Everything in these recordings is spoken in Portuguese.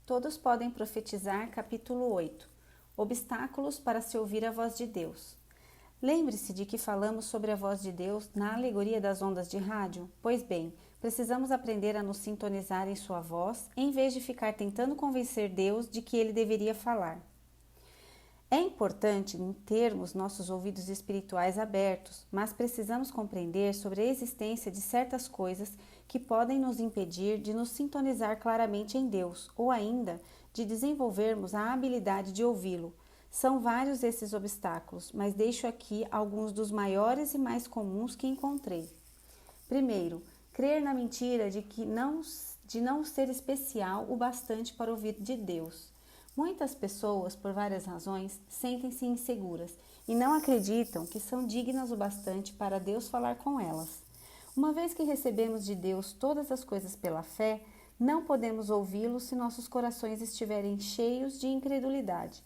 Todos podem profetizar, capítulo 8. Obstáculos para se ouvir a voz de Deus. Lembre-se de que falamos sobre a voz de Deus na alegoria das ondas de rádio? Pois bem, precisamos aprender a nos sintonizar em sua voz, em vez de ficar tentando convencer Deus de que ele deveria falar. É importante termos nossos ouvidos espirituais abertos, mas precisamos compreender sobre a existência de certas coisas que podem nos impedir de nos sintonizar claramente em Deus, ou ainda de desenvolvermos a habilidade de ouvi-lo. São vários esses obstáculos, mas deixo aqui alguns dos maiores e mais comuns que encontrei. Primeiro, crer na mentira de não ser especial o bastante para ouvir de Deus. Muitas pessoas, por várias razões, sentem-se inseguras e não acreditam que são dignas o bastante para Deus falar com elas. Uma vez que recebemos de Deus todas as coisas pela fé, não podemos ouvi-lo se nossos corações estiverem cheios de incredulidade.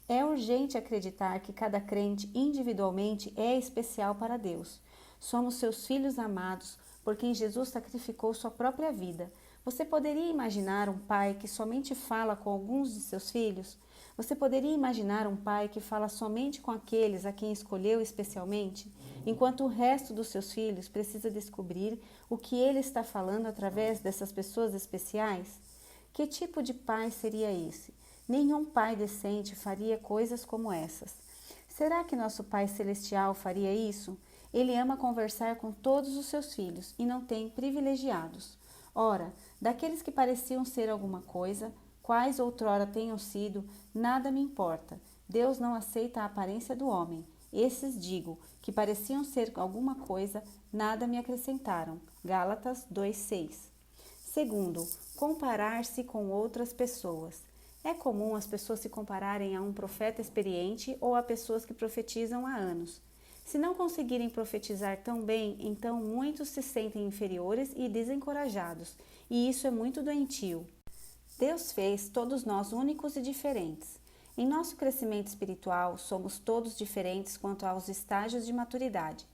É urgente acreditar que cada crente individualmente é especial para Deus. Somos seus filhos amados, por quem Jesus sacrificou sua própria vida. Você poderia imaginar um pai que somente fala com alguns de seus filhos? Você poderia imaginar um pai que fala somente com aqueles a quem escolheu especialmente, enquanto o resto dos seus filhos precisa descobrir o que ele está falando através dessas pessoas especiais? Que tipo de pai seria esse? Nenhum pai decente faria coisas como essas. Será que nosso Pai Celestial faria isso? Ele ama conversar com todos os seus filhos e não tem privilegiados. Ora, daqueles que pareciam ser alguma coisa, quais outrora tenham sido, nada me importa. Deus não aceita a aparência do homem. Esses, digo, que pareciam ser alguma coisa, nada me acrescentaram. Gálatas 2:6. Segundo, comparar-se com outras pessoas. É comum as pessoas se compararem a um profeta experiente ou a pessoas que profetizam há anos. Se não conseguirem profetizar tão bem, então muitos se sentem inferiores e desencorajados, e isso é muito doentio. Deus fez todos nós únicos e diferentes. Em nosso crescimento espiritual, somos todos diferentes quanto aos estágios de maturidade.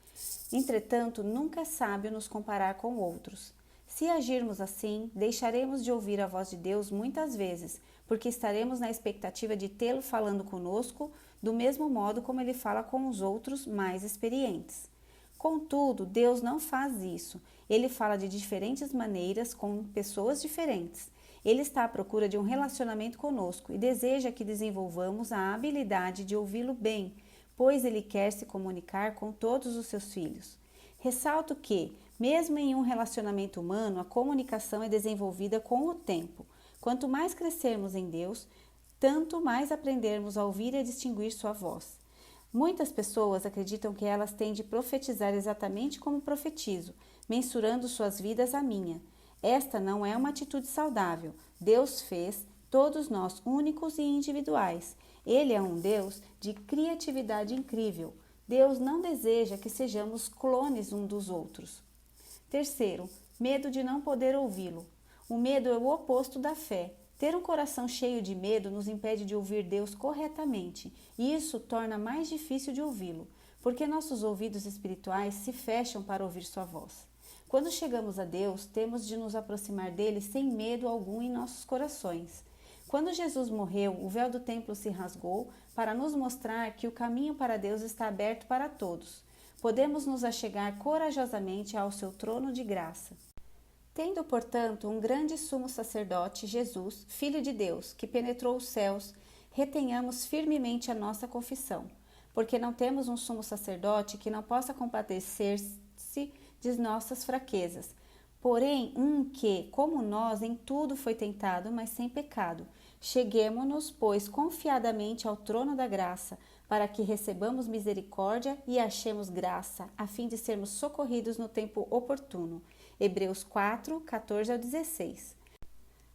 Entretanto, nunca é sábio nos comparar com outros. Se agirmos assim, deixaremos de ouvir a voz de Deus muitas vezes, porque estaremos na expectativa de tê-lo falando conosco do mesmo modo como ele fala com os outros mais experientes. Contudo, Deus não faz isso. Ele fala de diferentes maneiras com pessoas diferentes. Ele está à procura de um relacionamento conosco e deseja que desenvolvamos a habilidade de ouvi-lo bem, pois ele quer se comunicar com todos os seus filhos. Ressalto que, mesmo em um relacionamento humano, a comunicação é desenvolvida com o tempo. Quanto mais crescermos em Deus, tanto mais aprendermos a ouvir e a distinguir sua voz. Muitas pessoas acreditam que elas têm de profetizar exatamente como profetizo, mensurando suas vidas à minha. Esta não é uma atitude saudável. Deus fez todos nós únicos e individuais. Ele é um Deus de criatividade incrível. Deus não deseja que sejamos clones um dos outros. Terceiro, medo de não poder ouvi-lo. O medo é o oposto da fé. Ter um coração cheio de medo nos impede de ouvir Deus corretamente, e isso torna mais difícil de ouvi-lo, porque nossos ouvidos espirituais se fecham para ouvir sua voz. Quando chegamos a Deus, temos de nos aproximar dele sem medo algum em nossos corações. Quando Jesus morreu, o véu do templo se rasgou para nos mostrar que o caminho para Deus está aberto para todos. Podemos nos achegar corajosamente ao seu trono de graça. Tendo, portanto, um grande sumo sacerdote, Jesus, Filho de Deus, que penetrou os céus, retenhamos firmemente a nossa confissão, porque não temos um sumo sacerdote que não possa compadecer-se de nossas fraquezas, porém um que, como nós, em tudo foi tentado, mas sem pecado. Cheguemo-nos, pois, confiadamente ao trono da graça, para que recebamos misericórdia e achemos graça, a fim de sermos socorridos no tempo oportuno. Hebreus 4, 14 ao 16.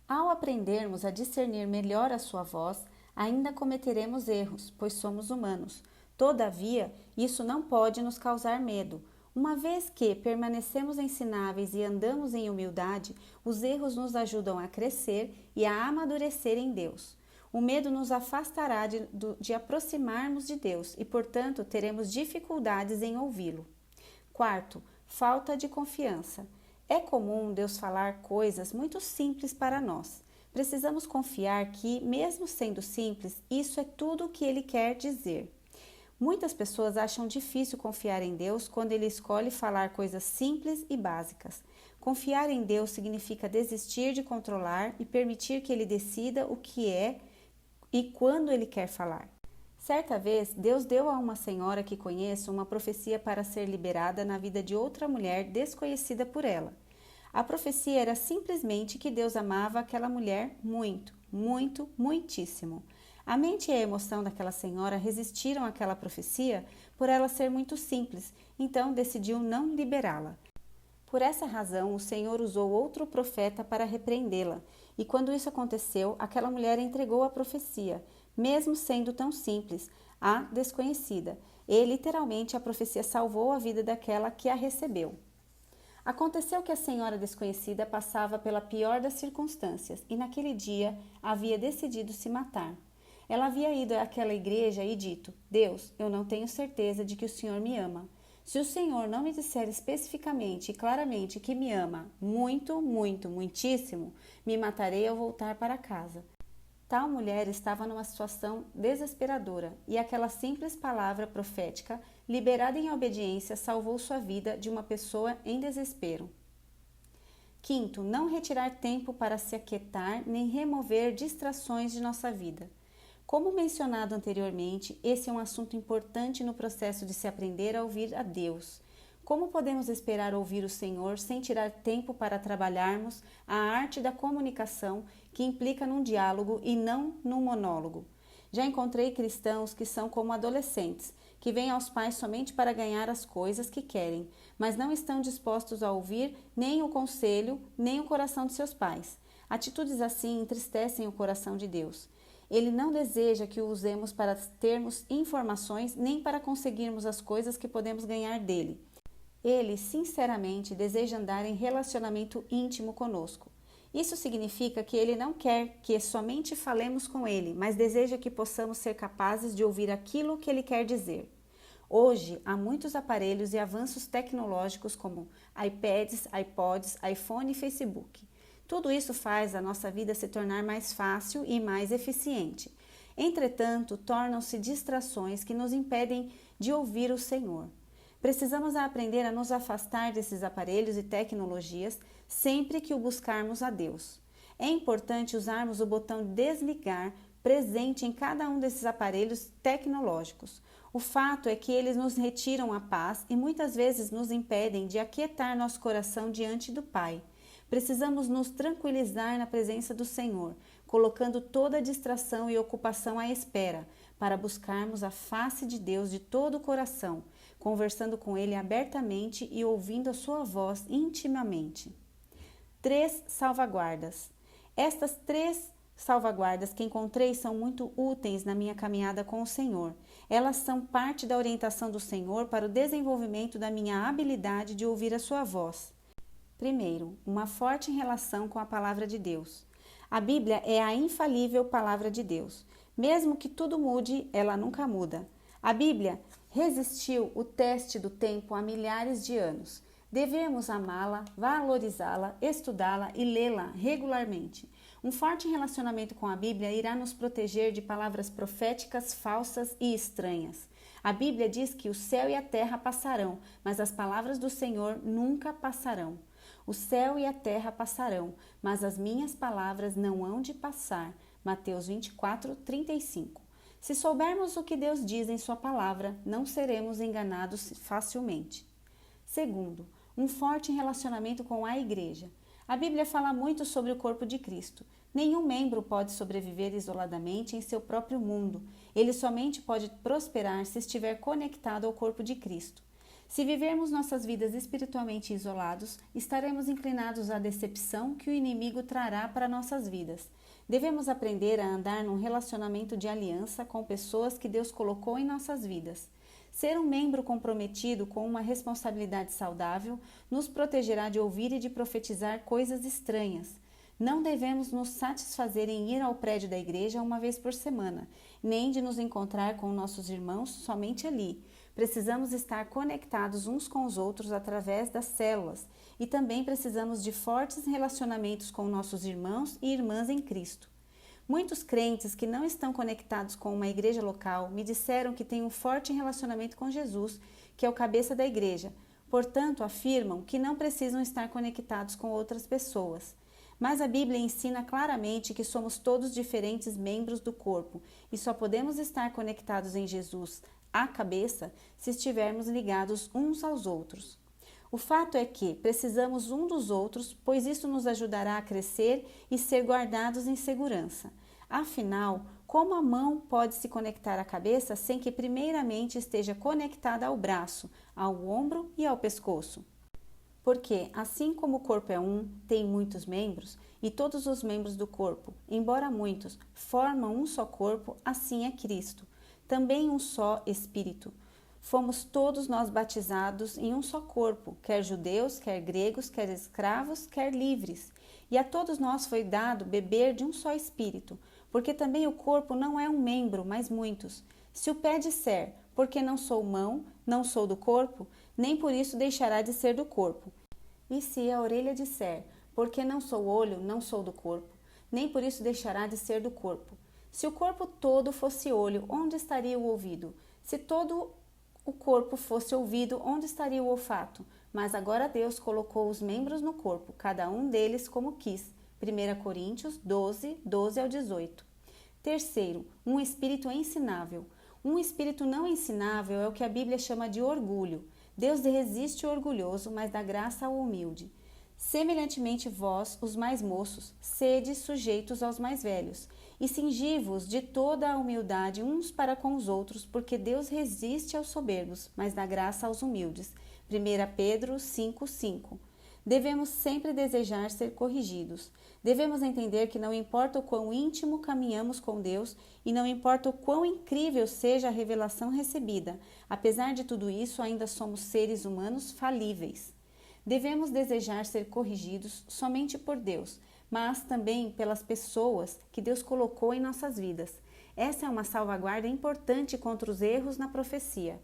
Ao aprendermos a discernir melhor a sua voz, ainda cometeremos erros, pois somos humanos. Todavia, isso não pode nos causar medo. Uma vez que permanecemos ensináveis e andamos em humildade, os erros nos ajudam a crescer e a amadurecer em Deus. O medo nos afastará de aproximarmos de Deus e, portanto, teremos dificuldades em ouvi-lo. Quarto, falta de confiança. É comum Deus falar coisas muito simples para nós. Precisamos confiar que, mesmo sendo simples, isso é tudo o que Ele quer dizer. Muitas pessoas acham difícil confiar em Deus quando Ele escolhe falar coisas simples e básicas. Confiar em Deus significa desistir de controlar e permitir que Ele decida o que é e quando Ele quer falar. Certa vez, Deus deu a uma senhora que conheço uma profecia para ser liberada na vida de outra mulher desconhecida por ela. A profecia era simplesmente que Deus amava aquela mulher muito, muito, muitíssimo. A mente e a emoção daquela senhora resistiram àquela profecia por ela ser muito simples, então decidiu não liberá-la. Por essa razão, o Senhor usou outro profeta para repreendê-la, e quando isso aconteceu, aquela mulher entregou a profecia, mesmo sendo tão simples, à desconhecida, e literalmente a profecia salvou a vida daquela que a recebeu. Aconteceu que a senhora desconhecida passava pela pior das circunstâncias e naquele dia havia decidido se matar. Ela havia ido àquela igreja e dito: Deus, eu não tenho certeza de que o Senhor me ama. Se o Senhor não me disser especificamente e claramente que me ama muito, muito, muitíssimo, me matarei ao voltar para casa. Tal mulher estava numa situação desesperadora e aquela simples palavra profética, liberada em obediência, salvou sua vida de uma pessoa em desespero. Quinto, não retirar tempo para se aquietar nem remover distrações de nossa vida. Como mencionado anteriormente, esse é um assunto importante no processo de se aprender a ouvir a Deus. Como podemos esperar ouvir o Senhor sem tirar tempo para trabalharmos a arte da comunicação que implica num diálogo e não num monólogo? Já encontrei cristãos que são como adolescentes, que vêm aos pais somente para ganhar as coisas que querem, mas não estão dispostos a ouvir nem o conselho, nem o coração de seus pais. Atitudes assim entristecem o coração de Deus. Ele não deseja que o usemos para termos informações nem para conseguirmos as coisas que podemos ganhar dele. Ele, sinceramente, deseja andar em relacionamento íntimo conosco. Isso significa que ele não quer que somente falemos com ele, mas deseja que possamos ser capazes de ouvir aquilo que ele quer dizer. Hoje, há muitos aparelhos e avanços tecnológicos como iPads, iPods, iPhone e Facebook. Tudo isso faz a nossa vida se tornar mais fácil e mais eficiente. Entretanto, tornam-se distrações que nos impedem de ouvir o Senhor. Precisamos aprender a nos afastar desses aparelhos e tecnologias sempre que o buscarmos a Deus. É importante usarmos o botão desligar presente em cada um desses aparelhos tecnológicos. O fato é que eles nos retiram a paz e muitas vezes nos impedem de aquietar nosso coração diante do Pai. Precisamos nos tranquilizar na presença do Senhor, colocando toda a distração e ocupação à espera, para buscarmos a face de Deus de todo o coração, conversando com Ele abertamente e ouvindo a sua voz intimamente. 3 salvaguardas. Estas 3 salvaguardas que encontrei são muito úteis na minha caminhada com o Senhor. Elas são parte da orientação do Senhor para o desenvolvimento da minha habilidade de ouvir a sua voz. Primeiro, uma forte relação com a palavra de Deus. A Bíblia é a infalível palavra de Deus. Mesmo que tudo mude, ela nunca muda. A Bíblia resistiu o teste do tempo há milhares de anos. Devemos amá-la, valorizá-la, estudá-la e lê-la regularmente. Um forte relacionamento com a Bíblia irá nos proteger de palavras proféticas falsas e estranhas. A Bíblia diz que o céu e a terra passarão, mas as palavras do Senhor nunca passarão. O céu e a terra passarão, mas as minhas palavras não hão de passar. Mateus 24, 35. Se soubermos o que Deus diz em sua palavra, não seremos enganados facilmente. Segundo, um forte relacionamento com a igreja. A Bíblia fala muito sobre o corpo de Cristo. Nenhum membro pode sobreviver isoladamente em seu próprio mundo. Ele somente pode prosperar se estiver conectado ao corpo de Cristo. Se vivermos nossas vidas espiritualmente isolados, estaremos inclinados à decepção que o inimigo trará para nossas vidas. Devemos aprender a andar num relacionamento de aliança com pessoas que Deus colocou em nossas vidas. Ser um membro comprometido com uma responsabilidade saudável nos protegerá de ouvir e de profetizar coisas estranhas. Não devemos nos satisfazer em ir ao prédio da igreja uma vez por semana, nem de nos encontrar com nossos irmãos somente ali. Precisamos estar conectados uns com os outros através das células e também precisamos de fortes relacionamentos com nossos irmãos e irmãs em Cristo. Muitos crentes que não estão conectados com uma igreja local me disseram que têm um forte relacionamento com Jesus, que é o cabeça da igreja. Portanto, afirmam que não precisam estar conectados com outras pessoas. Mas a Bíblia ensina claramente que somos todos diferentes membros do corpo e só podemos estar conectados em Jesus, a cabeça, se estivermos ligados uns aos outros. O fato é que precisamos um dos outros, pois isso nos ajudará a crescer e ser guardados em segurança. Afinal, como a mão pode se conectar à cabeça sem que primeiramente esteja conectada ao braço, ao ombro e ao pescoço? Porque, assim como o corpo é um, tem muitos membros, e todos os membros do corpo, embora muitos, formam um só corpo, assim é Cristo, também um só Espírito. Fomos todos nós batizados em um só corpo, quer judeus, quer gregos, quer escravos, quer livres. E a todos nós foi dado beber de um só Espírito, porque também o corpo não é um membro, mas muitos. Se o pé disser, porque não sou mão, não sou do corpo, nem por isso deixará de ser do corpo. E se a orelha disser, porque não sou olho, não sou do corpo, nem por isso deixará de ser do corpo. Se o corpo todo fosse olho, onde estaria o ouvido? Se todo o corpo fosse ouvido, onde estaria o olfato? Mas agora Deus colocou os membros no corpo, cada um deles como quis. 1 Coríntios 12, 12 ao 18. Terceiro, um espírito ensinável. Um espírito não ensinável é o que a Bíblia chama de orgulho. Deus resiste o orgulhoso, mas dá graça ao humilde. Semelhantemente vós, os mais moços, sede sujeitos aos mais velhos, e cingi-vos de toda a humildade uns para com os outros, porque Deus resiste aos soberbos, mas dá graça aos humildes. 1 Pedro 5:5. Devemos sempre desejar ser corrigidos. Devemos entender que não importa o quão íntimo caminhamos com Deus e não importa o quão incrível seja a revelação recebida, apesar de tudo isso, ainda somos seres humanos falíveis. Devemos desejar ser corrigidos somente por Deus, mas também pelas pessoas que Deus colocou em nossas vidas. Essa é uma salvaguarda importante contra os erros na profecia.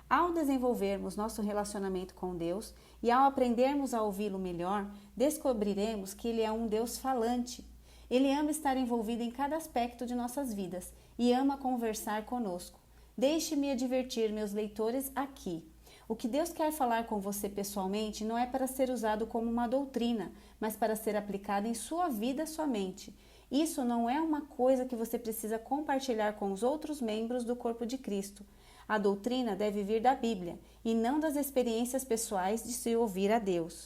Ao desenvolvermos nosso relacionamento com Deus e ao aprendermos a ouvi-lo melhor, descobriremos que Ele é um Deus falante. Ele ama estar envolvido em cada aspecto de nossas vidas e ama conversar conosco. Deixe-me advertir meus leitores aqui. O que Deus quer falar com você pessoalmente não é para ser usado como uma doutrina, mas para ser aplicado em sua vida somente. Isso não é uma coisa que você precisa compartilhar com os outros membros do corpo de Cristo. A doutrina deve vir da Bíblia e não das experiências pessoais de se ouvir a Deus.